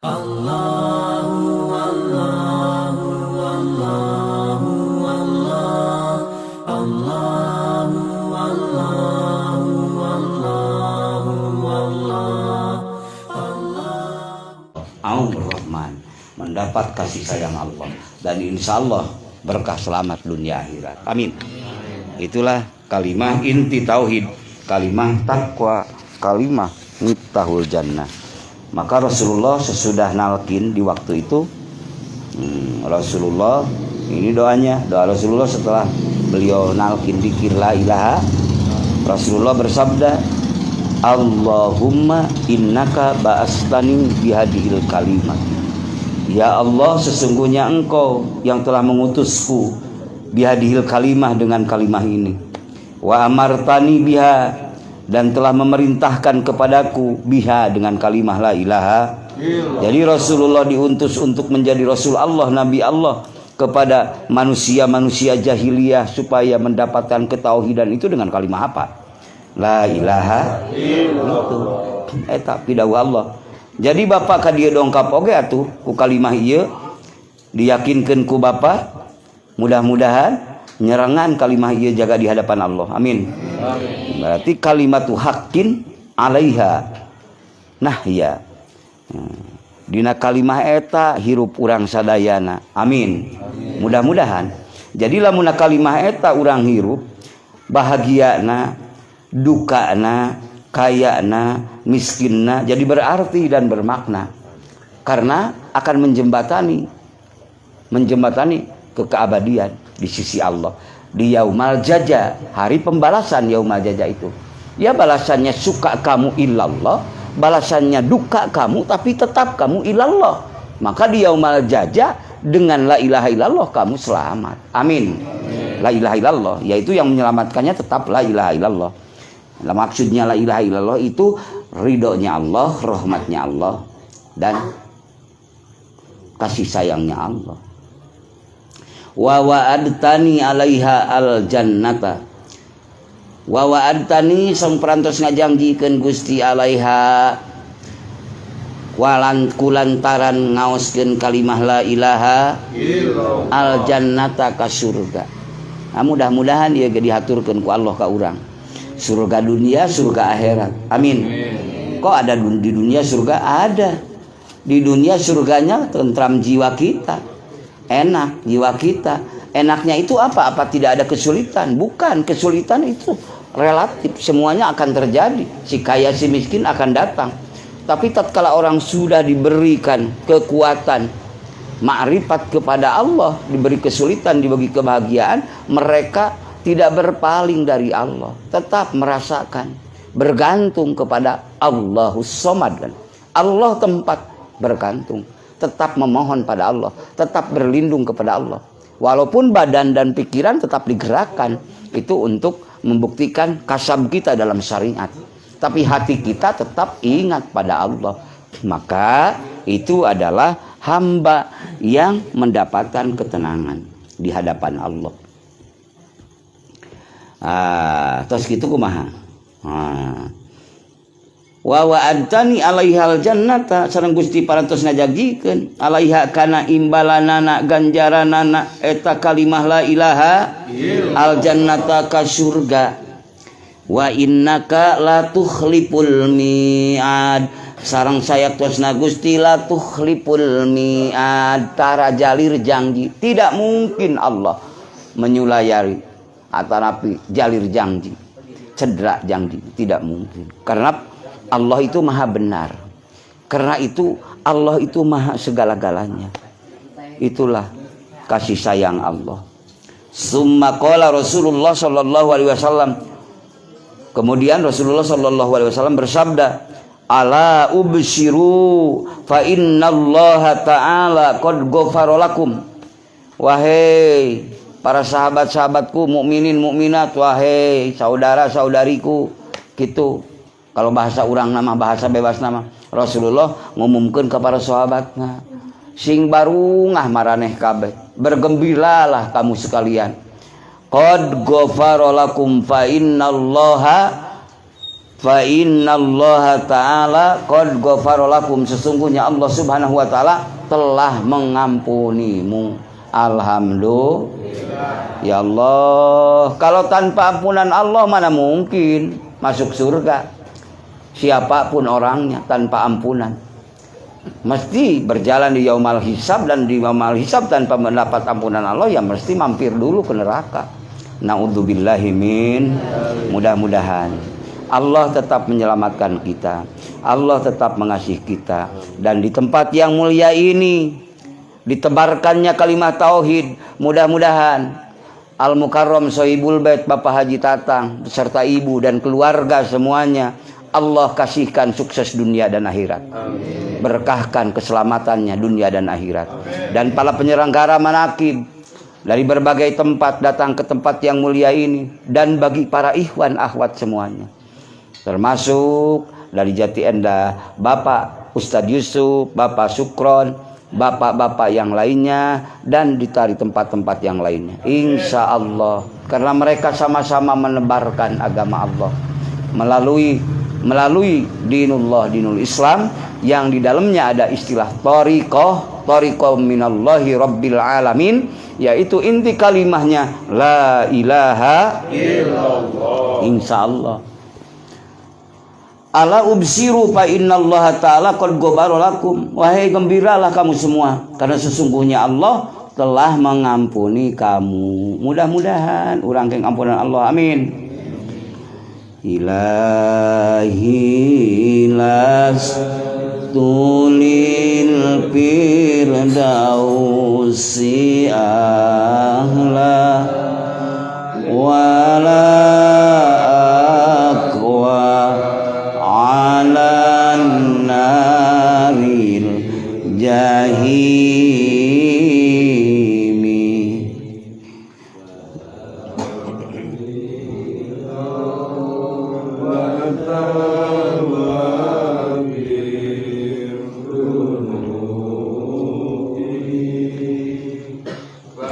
Allahu Allahu Allahu Allah Allahu Allahu Allahu Allah Ar-Rahman, mendapat kasih sayang Allah, dan insya Allah berkah selamat dunia akhirat. Amin. Itulah kalimah inti tauhid, kalimah takwa, kalimah miftahul jannah. Maka Rasulullah sesudah nalkin di waktu itu, Rasulullah ini doanya, doa Rasulullah setelah beliau nalkin dzikir la ilaha, Rasulullah bersabda, Allahumma innaka ba'astani bihadihil kalimat. Ya Allah, sesungguhnya engkau yang telah mengutusku bihadihil kalimah, dengan kalimah ini. Wa amartani biha, dan telah memerintahkan kepadaku biha, dengan kalimah la ilaha. Jadi Rasulullah diutus untuk menjadi Rasul Allah, Nabi Allah kepada manusia-manusia jahiliyah supaya mendapatkan ketauhidan itu dengan kalimah apa? La ilaha illallah. Eta pidawa Allah. Jadi bapak ka dieu dongkap oge atuh ku kalimah ieu, diyakinkeun ku bapak, mudah-mudahan nyerangan kalimah ieu jaga di hadapan Allah. Amin. Berarti kalimatu haqqin alaiha nahya. Dina kalimah eta hirup urang sadayana. Amin. Mudah-mudahan. Jadi lamun kalimah eta urang hirup, bahagiana, dukana, kayana, miskinna jadi berarti dan bermakna, karena akan menjembatani ke keabadian di sisi Allah di yaumal jaza, hari pembalasan. Yaumal jaza itu ya balasannya suka kamu ilallah, balasannya duka kamu tapi tetap kamu ilallah. Maka di yaumal jaza dengan la ilaha illallah kamu selamat. Amin. La ilaha illallah yaitu yang menyelamatkannya tetap la ilaha illallah. Nah, maksudnya la ilaha illallah itu ridhonya Allah, rahmatnya Allah, dan kasih sayangnya Allah. Wa wa'adtani alaiha al jannata. Wa wa'adtani sang perantos ngajangjikeun Gusti alaiha, walan kulantaran ngaoskeun kalimah la ilaha al jannata ka surga. Nah, mudah-mudahan ieu ge dihaturkeun ku Allah ka urang. Surga dunia, surga akhirat. Amin. Kok ada di dunia surga? Ada. Di dunia surganya tentram jiwa kita, enak jiwa kita. Enaknya itu apa? Apa tidak ada kesulitan? Bukan, kesulitan itu relatif, semuanya akan terjadi. Si kaya si miskin akan datang. Tapi tatkala orang sudah diberikan kekuatan makrifat kepada Allah, diberi kesulitan, diberi kebahagiaan, mereka tidak berpaling dari Allah, tetap merasakan bergantung kepada Allahus Somad. Allah tempat bergantung, tetap memohon pada Allah, tetap berlindung kepada Allah. Walaupun badan dan pikiran tetap digerakkan, itu untuk membuktikan kasab kita dalam syariat. Tapi hati kita tetap ingat pada Allah. Maka itu adalah hamba yang mendapatkan ketenangan di hadapan Allah. Terus gitu kumaha. Wa wa'adtani alaihal jannata, sareng Gusti parantos ngajagikeun alaiha kana imbalanana ganjaranana eta kalimah la ilaha al jannata ka surga. Wa innaka la tukhliful mi'ad, sareng sayaktosna Gusti la tukhliful mi'ad, tara jalir janji. Tidak mungkin Allah menyulayari atanapi jalir janji, cedera janji, tidak mungkin. Karena Allah itu maha benar. Karena itu Allah itu maha segala-galanya. Itulah kasih sayang Allah. Summa qala Rasulullah sallallahu alaihi wasallam. Kemudian Rasulullah sallallahu alaihi wasallam bersabda, ala ubshiru fa innallaha ta'ala qad ghafara lakum. Wahai para sahabat-sahabatku, mukminin mukminat, wahai saudara-saudariku, gitu. Kalau bahasa urang nama, bahasa bebas nama, Rasulullah ngumumkeun ka para sahabatna, sing barungah maraneh kabeh, bergembiralah kamu sekalian. Qad ghafara lakum fa innallaha fa innallaha ta'ala qad ghafara lakum, sesungguhnya Allah Subhanahu wa taala telah mengampunimu. Alhamdulillah. Ya Allah, kalau tanpa ampunan Allah mana mungkin masuk surga siapapun orangnya tanpa ampunan. Mesti berjalan di yaumal hisab, dan di yaumal hisab tanpa mendapat ampunan Allah ya mesti mampir dulu ke neraka. Naudzubillahi min. Mudah-mudahan Allah tetap menyelamatkan kita, Allah tetap mengasihi kita, dan di tempat yang mulia ini ditebarkannya kalimat tauhid. Mudah-mudahan Al-Mukarram Sohibul Bait Bapak Haji Tatang beserta ibu dan keluarga semuanya Allah kasihkan sukses dunia dan akhirat. Amin. Berkahkan keselamatannya dunia dan akhirat. Amin. Dan para penyelenggara manaqib dari berbagai tempat datang ke tempat yang mulia ini, dan bagi para ikhwan akhwat semuanya, termasuk dari Jati Endah Bapak Ustadz Yusuf, Bapak Sukron, bapak-bapak yang lainnya, dan di tempat-tempat yang lainnya. Insya Allah, karena mereka sama-sama menebarkan agama Allah melalui dinul Islam, yang di dalamnya ada istilah thariqah minallahi rabbil alamin, yaitu inti kalimahnya la ilaha illallah. Insyaallah. Ala ubsiru fa innallaha ta'ala qad ghafara lakum. Wahai gembiralah kamu semua, karena sesungguhnya Allah telah mengampuni kamu. Mudah-mudahan urang keng ampunan Allah. Amin. Ilahi las tulil firdausi ahla wala aqwa ala naril jahimi.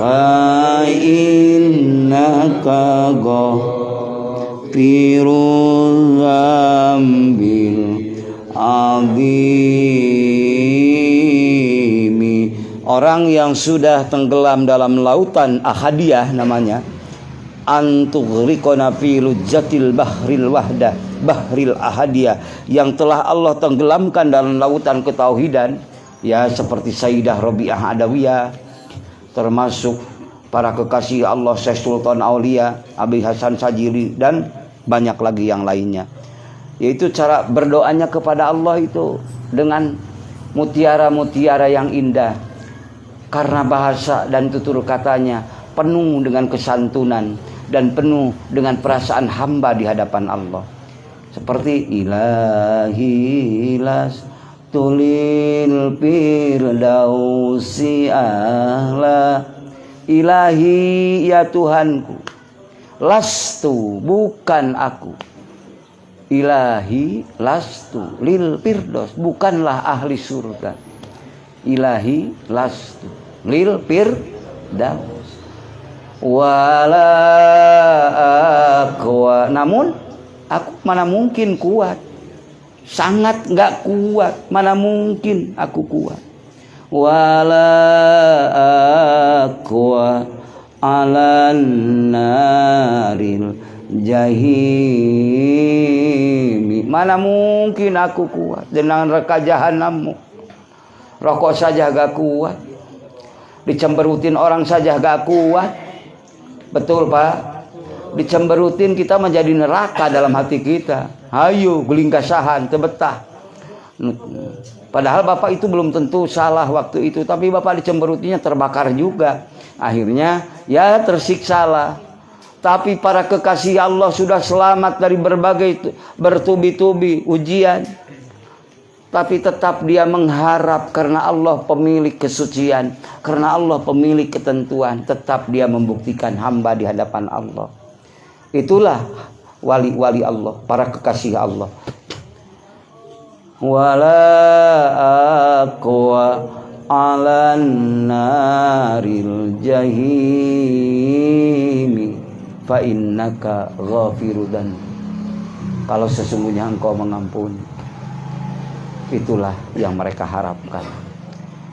Fa innaka ghafirul dzambil azimi. Orang yang sudah tenggelam dalam lautan ahadiyah namanya, antughriqona fi lujjatil bahril wahdah, bahril ahadiyah, yang telah Allah tenggelamkan dalam lautan ketauhidan, ya, seperti Sayyidah Rabi'ah Adawiyah, termasuk para kekasih Allah Syekh Sultan Aulia Abi Hasan Sajili, dan banyak lagi yang lainnya. Yaitu cara berdoanya kepada Allah itu dengan mutiara-mutiara yang indah, karena bahasa dan tutur katanya penuh dengan kesantunan dan penuh dengan perasaan hamba di hadapan Allah. Seperti ilahi las tulil firdausi ahla. Ilahi, ya Tuhanku, lastu, bukan aku, ilahi lastu lil firdaus, bukanlah ahli surga, ilahi lastu lil firdaus wala aqwa, namun aku mana mungkin kuat, sangat enggak kuat, mana mungkin aku kuat. Wala aqwa alan naril jahimi, mana mungkin aku kuat dengan neraka jahanam. Rokok saja gak kuat, dicemberutin orang saja gak kuat. Betul Pak, dicemberutin kita menjadi neraka dalam hati kita. Hayu guling kasahan tebetah. Padahal Bapak itu belum tentu salah waktu itu, tapi Bapak dicemberutinya terbakar juga. Akhirnya ya tersiksalah. Tapi para kekasih Allah sudah selamat dari berbagai bertubi-tubi ujian. Tapi tetap dia mengharap, karena Allah pemilik kesucian, karena Allah pemilik ketentuan, tetap dia membuktikan hamba di hadapan Allah. Itulah wali-wali Allah, para kekasih Allah. Wala aqwa alan naril jahimi fa innaka ghafirudan. kalau sesungguhnya Engkau mengampuni. Itulah yang mereka harapkan.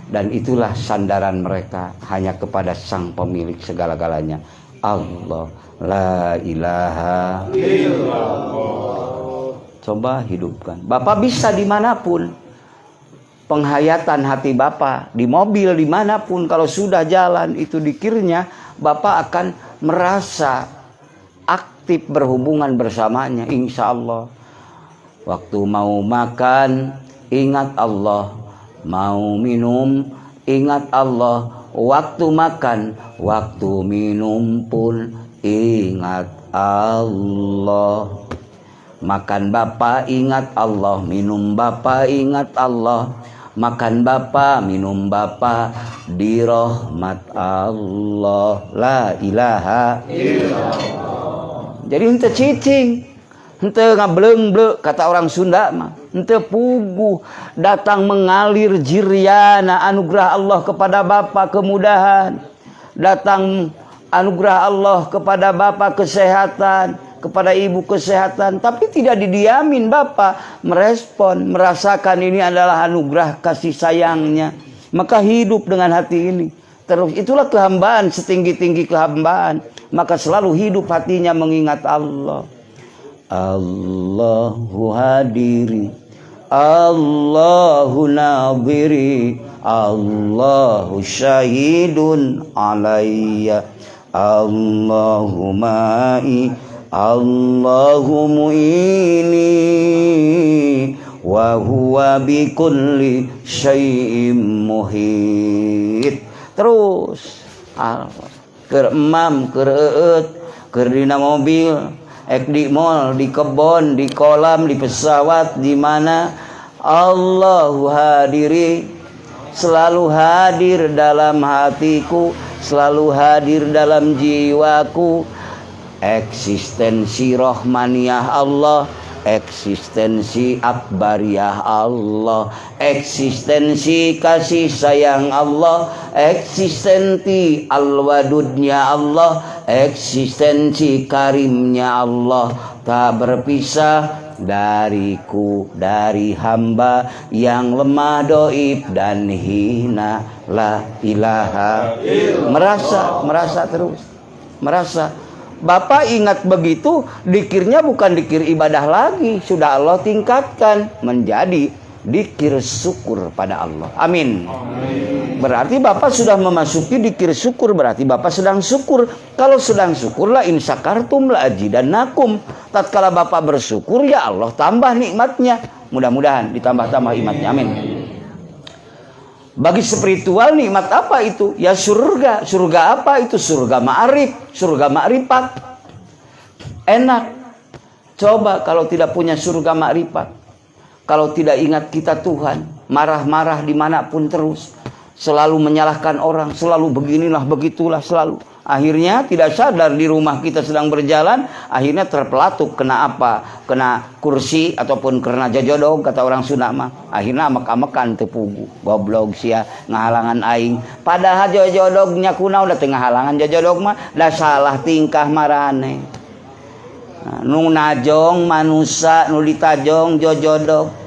Dan itulah sandaran mereka hanya kepada Sang Pemilik segala-galanya, Allah, la ilaha illallah. Coba hidupkan. Bapak bisa dimanapun. Penghayatan hati Bapak, di mobil, dimanapun, kalau sudah jalan itu dikirnya, Bapak akan merasa aktif berhubungan bersamanya, insya Allah. Waktu mau makan, ingat Allah. Mau minum, ingat Allah. Waktu makan, waktu minum pun ingat Allah. Makan Bapak ingat Allah, minum Bapak ingat Allah. Makan Bapak, minum Bapak di rahmat Allah, la ilaha illallah. Jadi henteu cicing, henteu ngableng-bleng, kata orang Sunda mah. Henteu puguh, datang mengalir jiryana anugerah Allah kepada Bapak kemudahan. Datang anugerah Allah kepada Bapak kesehatan, kepada Ibu kesehatan, tapi tidak didiamin. Bapak merespon, merasakan ini adalah anugerah kasih sayangnya, maka hidup dengan hati ini terus. Itulah kehambaan, setinggi-tinggi kehambaan, maka selalu hidup hatinya mengingat Allah. Allahu hadiri, Allahu nadhiri, Allahu syahidun alayya, Allahu ma'i, Allahu mu'ini, wa huwa bi kulli syai'im muhit. Terus keur emam, keur eut, keur dina mobil, di mall, di kebon, di kolam, di pesawat, di mana Allahu hadiri, selalu hadir dalam hatiku, selalu hadir dalam jiwaku. Eksistensi rohmaniyah Allah, eksistensi akbariyah Allah, eksistensi kasih sayang Allah, eksistensi al-wadudnya Allah, eksistensi karimnya Allah, tak berpisah dariku, dari hamba yang lemah, doib dan hina, la ilaha illallah. Merasa terus, merasa. Bapak ingat begitu, dikirnya bukan dikir ibadah lagi, sudah Allah tingkatkan menjadi dikir syukur pada Allah. Amin. Berarti Bapak sudah memasuki dikir syukur, berarti Bapak sedang syukur. Kalau sedang syukurlah in syakartum la azidannakum. Tatkala Bapak bersyukur, ya Allah tambah nikmatnya. Mudah-mudahan ditambah-tambah nikmatnya. Amin. Bagi spiritual nikmat apa itu? Ya surga. Surga apa itu? Surga ma'arif, surga ma'rifat. Enak. Coba kalau tidak punya surga ma'rifat, kalau tidak ingat kita Tuhan, marah-marah dimanapun terus, selalu menyalahkan orang, selalu beginilah begitulah selalu. Akhirnya tidak sadar di rumah kita sedang berjalan, akhirnya terpelatuk kena apa? Kena kursi ataupun kena jojodog, kata orang Sunda mah. Akhirnya amek-amekan tepugu, goblok sia ngahalangan aing. Padahal jojodognya kunaon da teu ngahalangan jojodog mah da salah tingkah marane. Nah, nu najong manusia, nu ditajong jojodog.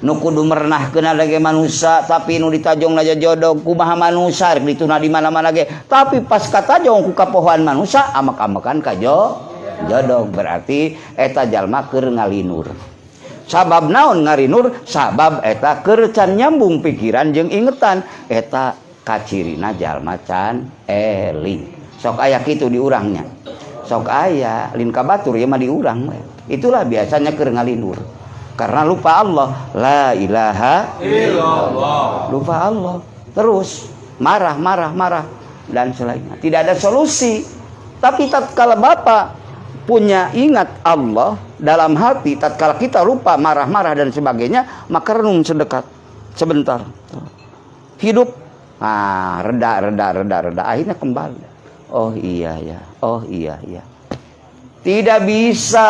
Nu kudu merenahkeun lagi manusia, tapi nu ditajong na jojodog kumaha manusia rek dituna di mana-mana ge. Tapi pas katajong ku kapohoan manusia amek-amekan ka jodog. Berarti eta jalma keur ngalinur. Sabab naon ngalinur? Sabab eta keur can nyambung pikiran jeung ingetan. Eta kacirina jalma can eling. Sok aya kitu di urangnya. Sok aya lin ka batur ieu mah di urang we. Itulah biasanya keur ngalinur. Karena lupa Allah, la ilaha illallah. Lupa Allah, terus marah dan selainnya. Tidak ada solusi. Tapi tatkala Bapak punya ingat Allah dalam hati, tatkala kita lupa marah dan sebagainya, maka renung sedekat, sebentar. Hidup, reda. Akhirnya kembali. Oh iya ya. Tidak bisa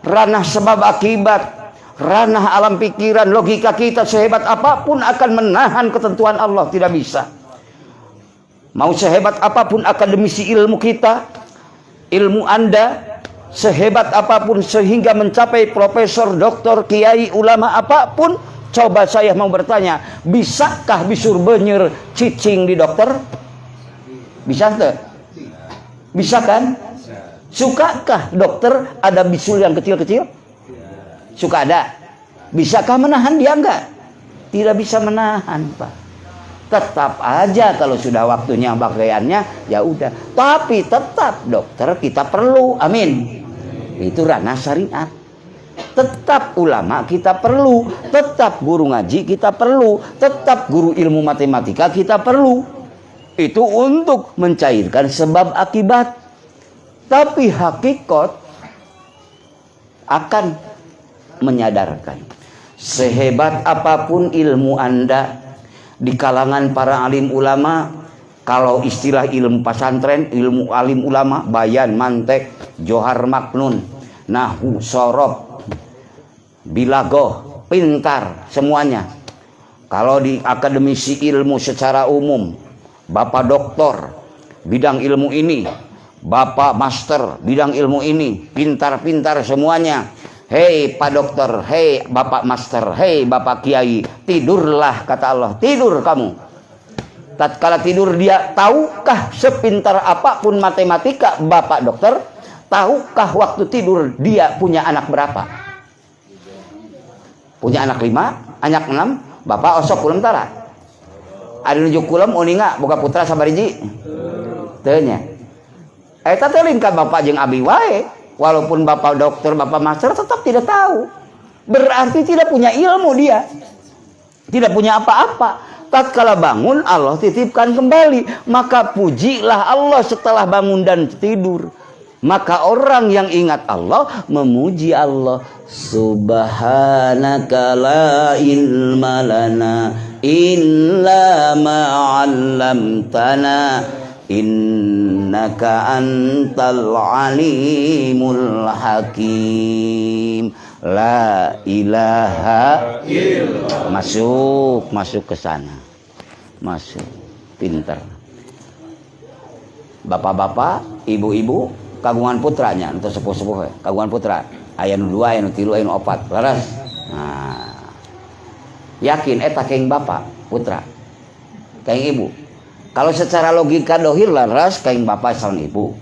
ranah sebab akibat. Ranah alam pikiran, logika kita sehebat apapun akan menahan ketentuan Allah, tidak bisa. Mau sehebat apapun akademisi ilmu kita, ilmu Anda, sehebat apapun sehingga mencapai profesor, doktor, kiai, ulama apapun, coba saya mau bertanya, bisakah bisur benyer cicing di dokter? Bisa tuh? Bisa kan? Sukakah dokter ada bisul yang kecil-kecil? Suka ada. Bisakah menahan dia? Enggak. Tidak bisa menahan, Pak. Tetap aja kalau sudah waktunya pakaiannya, ya udah. Tapi tetap dokter kita perlu. Amin. Itu ranah syariat. Tetap ulama kita perlu, tetap guru ngaji kita perlu, tetap guru ilmu matematika kita perlu. Itu untuk mencairkan sebab akibat. Tapi hakikat akan menyadarkan, sehebat apapun ilmu Anda di kalangan para alim ulama, kalau istilah ilmu pesantren, ilmu alim ulama, bayan, mantek, johar maknun, nahwu, sorob, bilagoh, pintar, semuanya. Kalau di akademisi ilmu secara umum, bapak doktor, bidang ilmu ini, bapak master, bidang ilmu ini, pintar-pintar semuanya. Hei Pak Dokter, hei Bapak Master, hei Bapak Kiai, tidurlah kata Allah, tidur kamu. Tatkala tidur dia, tahukah sepintar apapun matematika Bapak Dokter, tahukah waktu tidur dia punya anak berapa? Punya anak 5, anak 6, Bapak osok kulem tara. Ada nunjuk kulem uninga boga putra sabariji. Tanya. Eta teh lingkar Bapak jeung abi wae. Walaupun Bapak dokter, Bapak master tetap tidak tahu. Berarti tidak punya ilmu dia. Tidak punya apa-apa. Tatkala bangun Allah titipkan kembali. Maka pujilah Allah setelah bangun dan tidur. Maka orang yang ingat Allah memuji Allah. Subhanaka la ilma lana illa ma 'allamtana. Innaka antal alimul hakim. La ilaha illallah. Masuk ke sana. Masuk. Pintar. Bapak-bapak, ibu-ibu, kagungan putranya, untuk sepuh-sepuh, kagungan putra. Aya nu 2, aya nu 3, aya nu 4. Laras. Nah. Yakin eta keng bapak, putra. Keng ibu. Kalau secara logika dohir laras kain bapak calon ibu.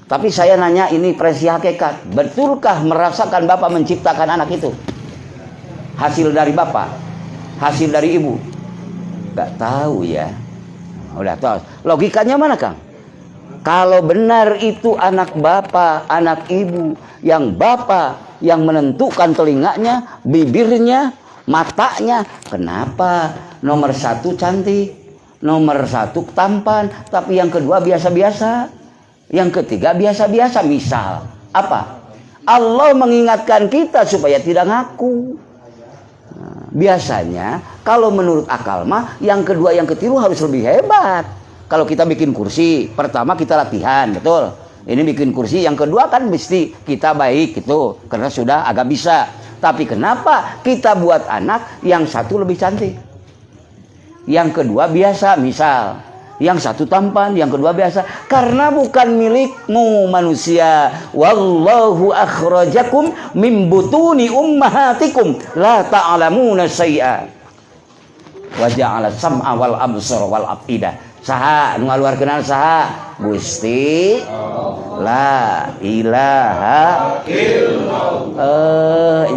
Tapi saya nanya ini presi hakikat. Betulkah merasakan bapak menciptakan anak itu? Hasil dari bapak? Hasil dari ibu? Gak tahu ya. Udah tahu. Logikanya mana Kang? Kalau benar itu anak bapak, anak ibu. Yang bapak yang menentukan telinganya, bibirnya, matanya. Kenapa? Nomor 1 cantik. Nomor 1 tampan, tapi yang kedua biasa-biasa, yang ketiga biasa-biasa. Misal apa? Allah mengingatkan kita supaya tidak ngaku. Nah, biasanya kalau menurut akal mah yang kedua yang ketiga harus lebih hebat. Kalau kita bikin kursi, pertama kita latihan, betul. Ini bikin kursi, yang kedua kan mesti kita baik gitu, karena sudah agak bisa. Tapi kenapa kita buat anak yang satu lebih cantik? Yang kedua biasa, misal. Yang satu tampan, yang kedua biasa. Karena bukan milikmu manusia. Wallahu akhrajakum min butuni ummahatikum la ta'lamuna syai'a. Wa ja'ala sam'a wal absara wal af'idah. Saha nu ngaluarkeun saha? Gusti la ilaha illallah.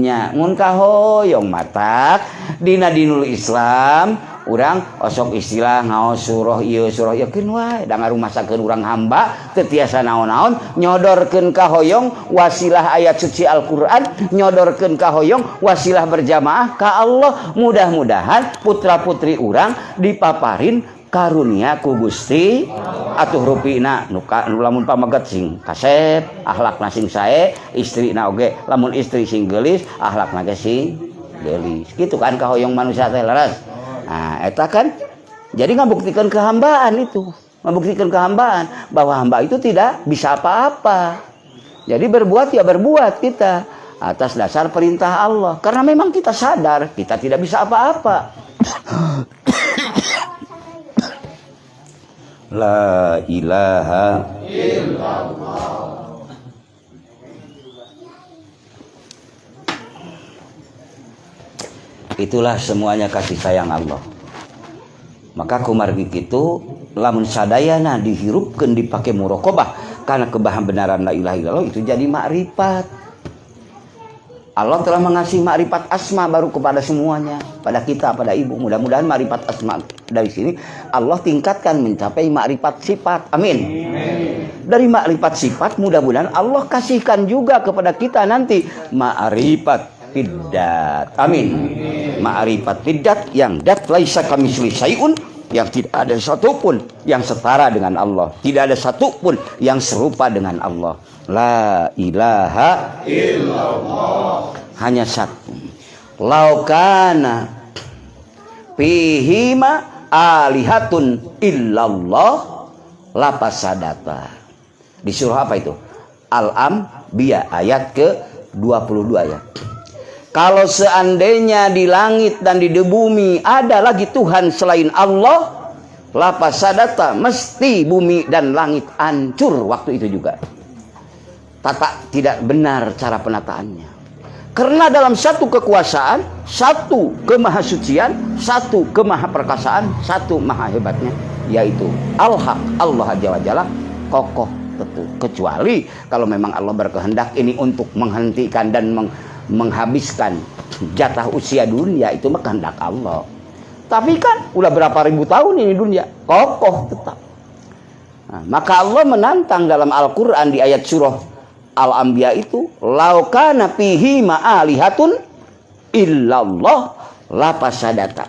Nya mun kahoyong matak dina dinul Islam urang osok istilah ngaos surah ieu keun wae da ngarumasakeun urang hamba teu tiasa naon-naon nyodorkeun ka hoyong wasilah ayat suci Al-Qur'an, nyodorkeun ka hoyong wasilah berjamaah ka Allah. Mudah-mudahan putra-putri urang dipaparin karunia ku Gusti atuh rupina nu lamun pamaget sing kasep akhlakna sing sae, istrina oge lamun istri sing geulis akhlakna ge sing geulis. Kitu kan kahoyong manusia teh laras. Nah, eta kan jadi ngabuktikeun kehambaan itu. Membuktikan kehambaan bahwa hamba itu tidak bisa apa-apa. Jadi berbuat ya berbuat kita atas dasar perintah Allah. Karena memang kita sadar kita tidak bisa apa-apa. La ilaha illallah. itulah semuanya kasih sayang Allah. Maka kumargi kitu lamun sadayana dihirupkeun dipake muraqabah karena kebahan benaran la ilaha illallah itu jadi makrifat. Allah telah mengasih makrifat asma baru kepada semuanya, pada kita, pada ibu. Mudah-mudahan makrifat asma dari sini Allah tingkatkan mencapai makrifat sifat. Amin. Dari makrifat sifat mudah-mudahan Allah kasihkan juga kepada kita nanti makrifat fidat. Amin. Makrifat fidat yang dat laisa kamitsli syai'un, yang tidak ada satupun yang setara dengan Allah, tidak ada satupun yang serupa dengan Allah. La ilaha illallah, hanya satu. Laukana fihima alihatun illallah lapasadata. Di surah apa itu? Al-Anbiya ayat ke-22 ya. Kalau seandainya di langit dan di bumi ada lagi Tuhan selain Allah, lapasadata, mesti bumi dan langit hancur waktu itu juga. Tidak benar cara penataannya. Karena dalam satu kekuasaan, satu kemahasucian, satu kemahaperkasaan, satu maha hebatnya, yaitu Al-Haq, Allah Azza wa Jalla, kokoh tetu. Kecuali kalau memang Allah berkehendak ini untuk menghentikan dan menghabiskan jatah usia dunia, itu mah kehendak Allah. Tapi kan udah berapa ribu tahun ini dunia kokoh tetap. Nah, maka Allah menantang dalam Al-Quran di ayat surah Al-Anbiya itu, laukana fihi ma'alihatun illallah lapasadata.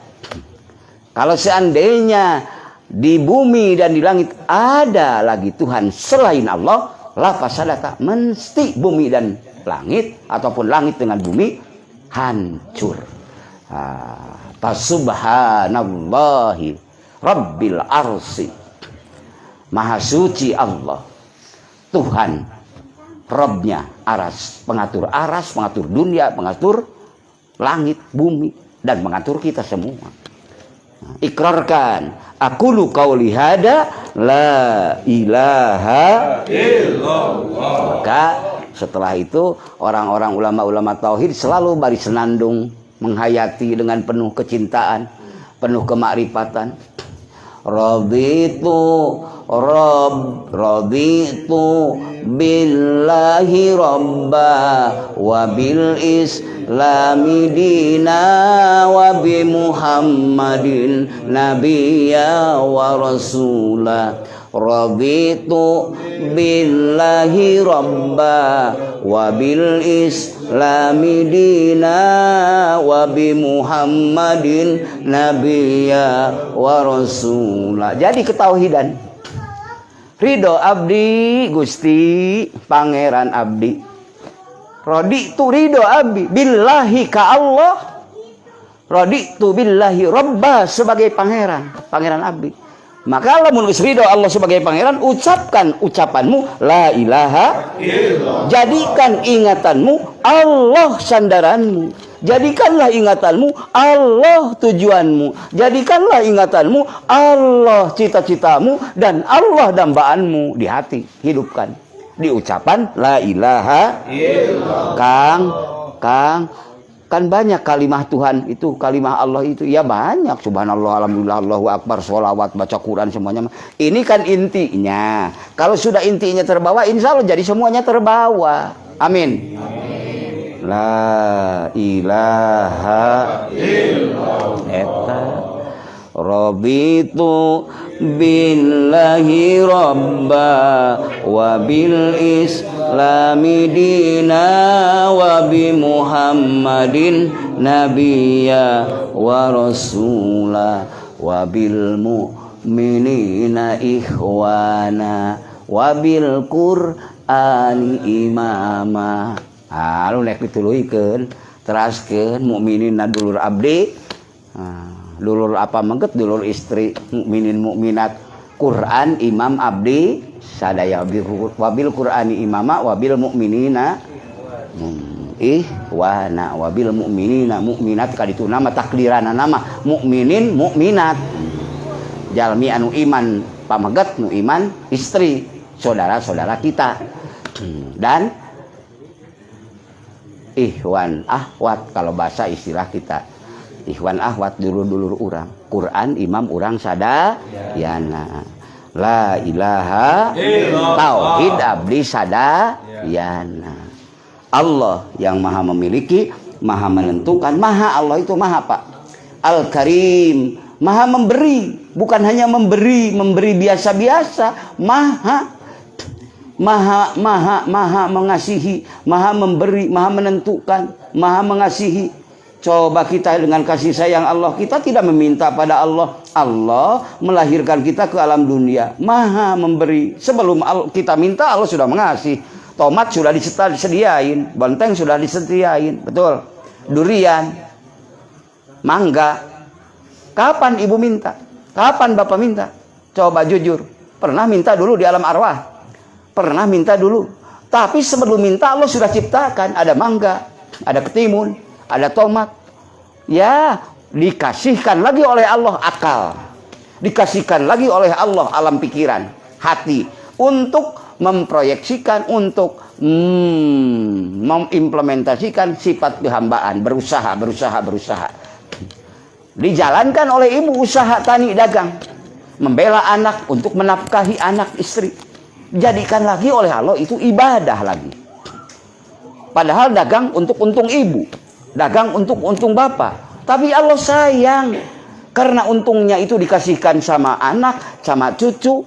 Kalau seandainya di bumi dan di langit ada lagi Tuhan selain Allah, lapasadata, mesti bumi dan langit ataupun langit dengan bumi hancur. Subhanallahi rabbil arsi, maha suci Allah, Tuhan Robnya aras, pengatur dunia, pengatur langit, bumi, dan mengatur kita semua. Ikrarkan, aqulu qauli hada la ilaha illallah. Maka setelah itu orang-orang ulama-ulama tauhid selalu bari senandung menghayati dengan penuh kecintaan, penuh kemakrifatan. Raditu billahi robba wa bil islami dina wa bi muhammadin nabiyya wa rasula. Raditu billahi robba wa bil islami dina wa bi muhammadin nabiyya wa rasula. Jadi ketauhidan, ridho abdi Gusti pangeran abdi. Raditu ridho abdi billahi ka Allah. Raditu billahi robba sebagai pangeran abdi. Maka lamun geus ridho Allah sebagai pangeran, ucapkan ucapanmu la ilaha illallah. Jadikan ingatanmu Allah sandaranmu. Jadikanlah ingatanmu Allah tujuanmu. Jadikanlah ingatanmu Allah cita-citamu dan Allah dambaanmu di hati. Hidupkan di ucapan la ilaha illallah. Kang kan banyak kalimah Tuhan itu, kalimah Allah itu ya banyak. Subhanallah, alhamdulillah, Allahu akbar, sholawat, baca Quran, semuanya. Ini kan intinya. Kalau sudah intinya terbawa, insya Allah jadi semuanya terbawa. Amin. La ilaha illallah. Raditu billahi robba wa bil islami dina wa bi muhammadin nabiyya wa rasula wa bil mu'minina ikhwana wa bil qur'ani imama. Lu nek dituluykeun teraskeun mukminin dulur abdi. Dulur apa mangget, dulur istri, mukminin mukminat, Quran imam abdi sadaya wabil Qur'ani imama wabil mukminina ihwana wabil mukminina mukminat kaditu nama takdirana nama mukminin mukminat. Jalmi anu iman pamaget nu iman istri saudara-saudara kita. Dan ihwan ahwat kalau bahasa istilah kita. ikhwan akhwat dulur-dulur urang, Quran imam urang sadayana. La ilaha illallah, tauhid abdi sadayana. Allah yang maha memiliki, maha menentukan, maha, Allah itu maha Pak. Al-Karim, maha memberi, bukan hanya memberi biasa-biasa, maha mengasihi, maha memberi, maha menentukan, maha mengasihi. Coba kita dengan kasih sayang Allah, kita tidak meminta pada Allah. Allah melahirkan kita ke alam dunia, maha memberi. Sebelum kita minta, Allah sudah mengasih. Tomat sudah disediain, benteng sudah disediain, betul. Durian, mangga. Kapan ibu minta? Kapan bapak minta? Coba jujur, pernah minta dulu di alam arwah? Pernah minta dulu. Tapi sebelum minta, Allah sudah ciptakan. Ada mangga, ada ketimun, ada tomat. Ya, dikasihkan lagi oleh Allah akal, dikasihkan lagi oleh Allah alam pikiran, hati, untuk memproyeksikan, untuk mengimplementasikan sifat kehambaan, berusaha. Dijalankan oleh ibu usaha tani dagang, membela anak untuk menafkahi anak istri. Jadikan lagi oleh Allah itu ibadah lagi. Padahal dagang untuk untung ibu, dagang untuk untung bapak. Tapi Allah sayang, karena untungnya itu dikasihkan sama anak, sama cucu,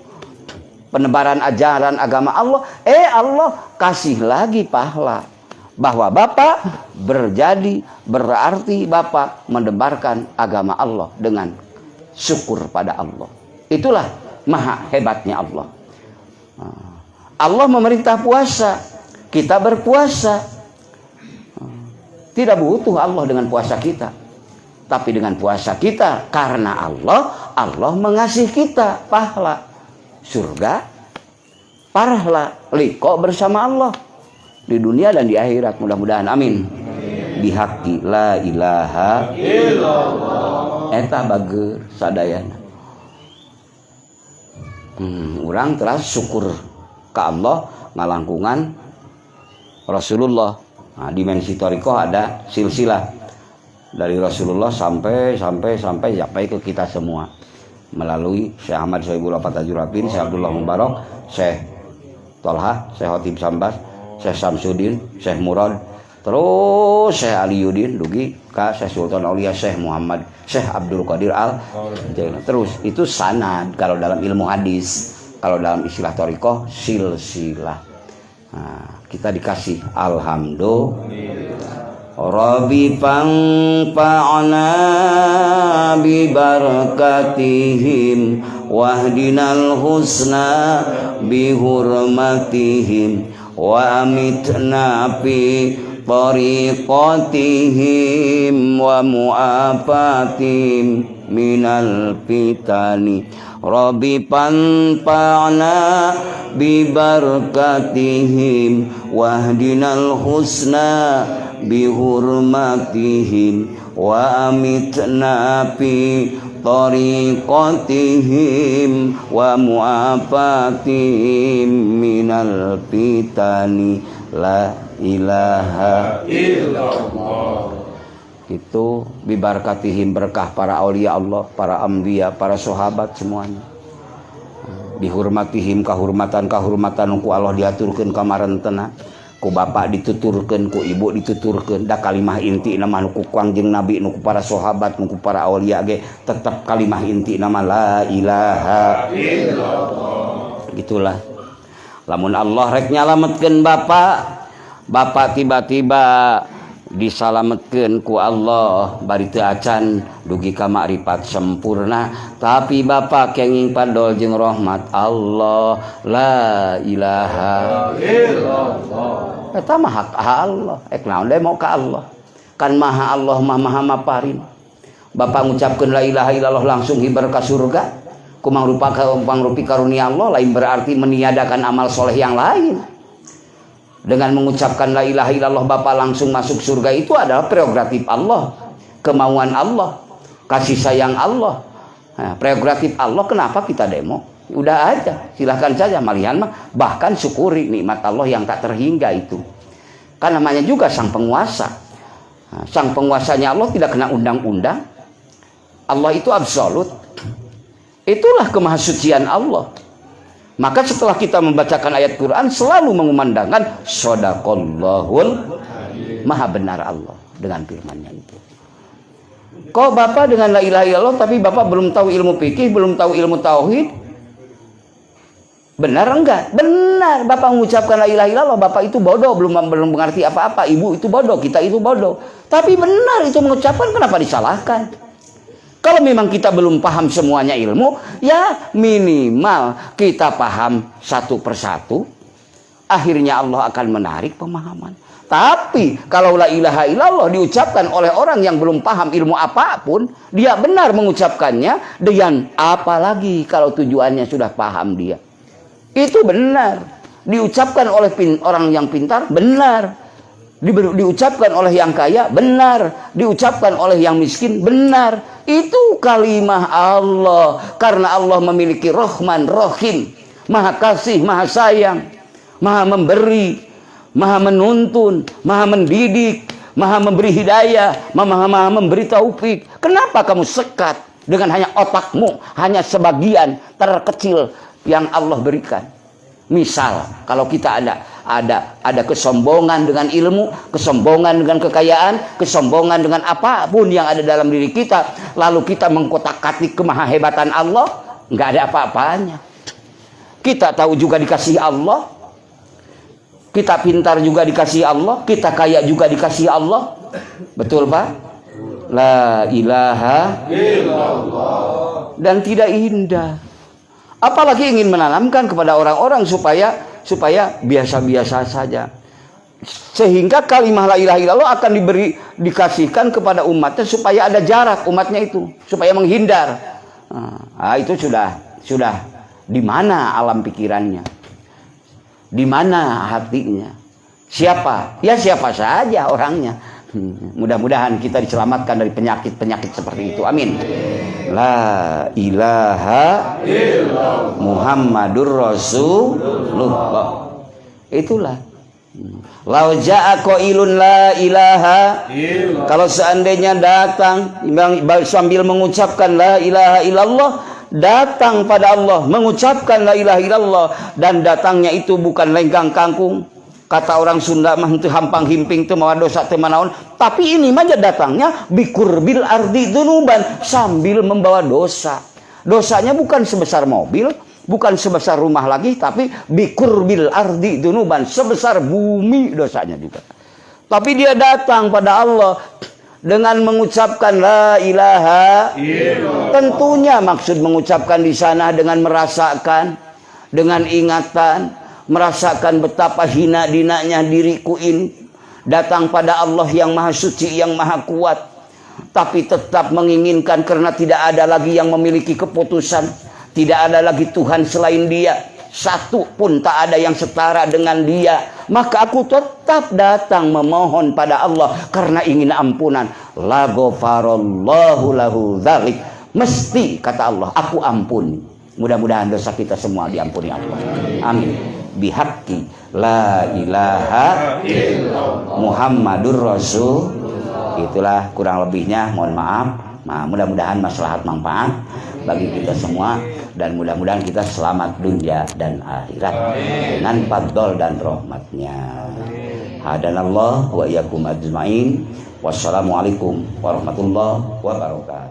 penebaran ajaran agama Allah. Allah kasih lagi pahala, bahwa bapak berarti bapak mendebarkan agama Allah dengan syukur pada Allah. Itulah maha hebatnya Allah. Allah memerintah puasa, kita berpuasa. Tidak butuh Allah dengan puasa kita, tapi dengan puasa kita, karena Allah mengasihi kita pahala surga, pahala liko bersama Allah di dunia dan di akhirat, mudah-mudahan amin. Bihaqi la ilaha illallah, eta bager sadayana. Urang teras syukur ke Allah ngalangkungan Rasulullah. Nah, dimensi thariqah ada silsilah dari Rasulullah sampai ke kita semua melalui Syekh Ahmad Sohibul Afat Tajurapin, Syekh Abdullah Mubarak, Syekh Tolha, Syekh Hotib Sambas, Syekh Samsudin, Syekh Murad, terus Syekh Aliyuddin dugi ka Syekh Sultan Aulia Syekh Muhammad, Syekh Abdul Qadir Al. Terus itu sanad kalau dalam ilmu hadis, kalau dalam istilah thariqah silsilah. Nah, kita dikasih alhamdulillah. Rabbi fangfa'na bi barakatihim wahdinal husna bi hurmatihim wa amitna fi tariqatihim wa mu'afatim minal fitani. Rabbi panfa'na bi barakatihim wahdinal husna bi hurmatihim wa amitna fi tariqatihim wa mu'afatim minal fitani. La ilaha illallah. Itu bibarakatihim, berkah para aulia Allah, para anbiya, para sahabat semuanya. Bihurmatihim, kahurmatan ku Allah diaturkeun ka marentena, ku bapak dituturkeun, ku ibu dituturkeun, da kalimah inti nama nu ku Kangjeng Nabi, nu ku para sahabat, nu ku para aulia ge tetep kalimah inti nama la ilaha illallah. Gitulah. Lamun Allah rek nyalametkeun bapak tiba-tiba disalametkeun ku Allah bari teu acan dugi ka makrifat sempurna, tapi bapak kenging padol jeung rahmat Allah. La ilaha illallah. Eta mah hak Allah, naon deui mau ka Allah, kan maha Allah mah maha maparin. Bapak ngucapkeun la ilaha illallah langsung hibar ka surga, ku mangrupi karunia Allah, lain berarti meniadakan amal soleh yang lain. Dengan mengucapkan la ilaha illallah bapak langsung masuk surga, itu adalah prerogatif Allah, kemauan Allah, kasih sayang Allah. Nah, prerogatif Allah, kenapa kita demo? Udah aja, silahkan saja malihan mah, bahkan syukuri nikmat Allah yang tak terhingga itu. Kan namanya juga sang penguasa. Nah, sang penguasanya Allah tidak kena undang-undang. Allah itu absolut. Itulah kemahasucian Allah. Maka setelah kita membacakan ayat Quran selalu mengumandangkan shadaqallahul, maha benar Allah dengan firman-Nya itu. Kok Bapak dengan la ilaha illallah tapi Bapak belum tahu ilmu fikih, belum tahu ilmu tauhid? Benar enggak? Benar. Bapak mengucapkan la ilaha illallah, Bapak itu bodoh, belum mengerti apa-apa. Ibu itu bodoh, kita itu bodoh. Tapi benar itu mengucapkan, kenapa disalahkan? Kalau memang kita belum paham semuanya ilmu, ya minimal kita paham satu persatu. Akhirnya Allah akan menarik pemahaman. Tapi kalau la ilaha illallah diucapkan oleh orang yang belum paham ilmu apapun, dia benar mengucapkannya dengan apalagi kalau tujuannya sudah paham dia. Itu benar. Diucapkan oleh orang yang pintar, benar. Diucapkan oleh yang kaya, benar. Diucapkan oleh yang miskin, benar. Itu kalimah Allah. Karena Allah memiliki Rahman, Rahim, Maha kasih, Maha sayang, Maha memberi, Maha menuntun, Maha mendidik, Maha memberi hidayah, Maha memberi taufik. Kenapa kamu sekat dengan hanya otakmu, hanya sebagian terkecil yang Allah berikan? Misal kalau kita ada kesombongan dengan ilmu, kesombongan dengan kekayaan, kesombongan dengan apapun yang ada dalam diri kita, lalu kita mengkotak-katik kemahahebatan Allah, nggak ada apa-apanya. Kita tahu juga dikasih Allah, kita pintar juga dikasih Allah, kita kaya juga dikasih Allah. Betul Pak? La ilaha illallah. Dan tidak indah. Apalagi ingin menanamkan kepada orang-orang supaya biasa-biasa saja. Sehingga kalimah la ilaha illallah akan dikasihkan kepada umatnya supaya ada jarak umatnya itu, supaya menghindar. Nah, itu sudah di mana alam pikirannya? Di mana hatinya? Siapa? Ya siapa saja orangnya. Mudah-mudahan kita diselamatkan dari penyakit-penyakit seperti itu. Amin. La ilaha illallah Muhammadur Rasulullah. Itulah. Lau ja'a qailun la ilaha illallah. Kalau seandainya datang sambil mengucapkan la ilaha illallah, datang pada Allah mengucapkan la ilaha illallah, dan datangnya itu bukan lenggang kangkung. Kata orang Sunda mah itu hampang himping teu mawa dosa teu manaon, tapi ini mah datangnya bikurbil ardi dunuban, sambil membawa dosa. Dosanya bukan sebesar mobil, bukan sebesar rumah lagi, tapi bikurbil ardi dunuban, sebesar bumi dosanya juga. Tapi dia datang pada Allah dengan mengucapkan la ilaha illallah. Tentunya maksud mengucapkan di sana dengan merasakan, dengan ingatan, merasakan betapa hina dinanya diriku ini, datang pada Allah yang maha suci, yang maha kuat, tapi tetap menginginkan karena tidak ada lagi yang memiliki keputusan, tidak ada lagi Tuhan selain Dia, satu pun tak ada yang setara dengan Dia, maka aku tetap datang memohon pada Allah karena ingin ampunan. La ghafarallahu lahu dzalik, mesti kata Allah aku ampuni. Mudah-mudahan dosa kita semua diampuni Allah. Amin. Bihaqqi la ilaha illallah Muhammadur Rasul. Itulah kurang lebihnya, mohon maaf. Nah, mudah-mudahan maslahat manfaat bagi kita semua, dan mudah-mudahan kita selamat dunia dan akhirat dengan fadl dan rahmatnya. Hadanallah wa iyyakum ajmain. Wassalamualaikum warahmatullahi wabarakatuh.